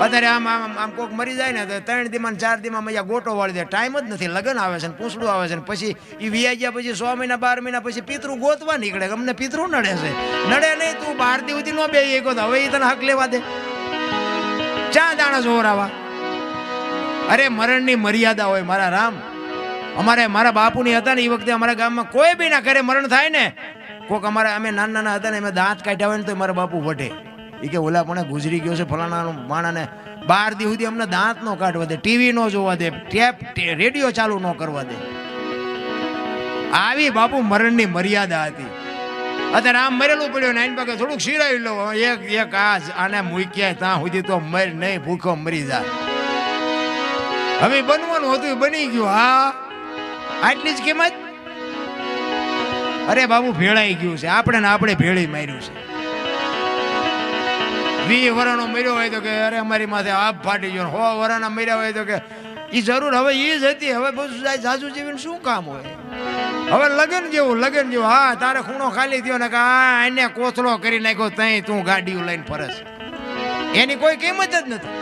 અત્યારે આમ આમ આમ કોક મરી જાય ને તો 3 દીમાં 4 દીમાં મૈયા ગોટો વાળી દે. ટાઈમ જ નથી. લગ્ન આવે છે ને પૂછડું આવે છે ને પછી એ વિયા ગયા પછી 6 મહિના 12 મહિના પછી પિતૃ ગોતવા નીકળે. અમને પિતૃ નડે છે. નડે નહીં તું 12 દી સુધી નો બે એક હવે એ તને હક લેવા દે. ચા દાણા જોરાવા. અરે મરણની મર્યાદા હોય મારા રામ. અમારે મારા બાપુની હતા ને એ વખતે અમારા ગામમાં કોઈ બી ના ઘરે મરણ થાય ને કોક અમારે અમે નાના નાના હતા ને અમે દાંત કાઢ્યા હોય ને તો મારા બાપુ વઢે. એ કે ઓલા પણ ગુજરી ગયો છે ફલાણા માણાને 12 દી સુધી અમને દાંત નો કાઢવા દે, ટીવી નો જોવા દે, રેડિયો ચાલુ ન કરવા દે. આવી બાપુ મરણની મર્યાદા હતી. અત્યારે આમ મરેલું પડ્યું ને એની પાસે થોડુંક શીરાવી લો. એક આને મૂક્યા ત્યાં સુધી તો મર નહીં, ભૂખો મરી જાય. હવે બનવાનું હતું બની ગયું. હા આટલી જ કિંમત. અરે બાબુ ભેળાઈ ગયું છે. આપણે ને આપણે ભેળી માર્યું છે. 20 વર્ષનો મર્યો હોય તો કે અરે અમારી માથે આપ ફાટી ગયો. 100 વર્ષના મર્યા હોય તો કે એ જરૂર હવે એ જ હતી. હવે બધું સાસુ જીવીને શું કામ હોય? હવે લગન જેવું. હા તારે ખૂણો ખાલી થયો ને કે હા એને કોથળો કરી નાખ્યો તઈ તું ગાડીઓ લઈને ફરસ. એની કોઈ કિંમત જ નથી.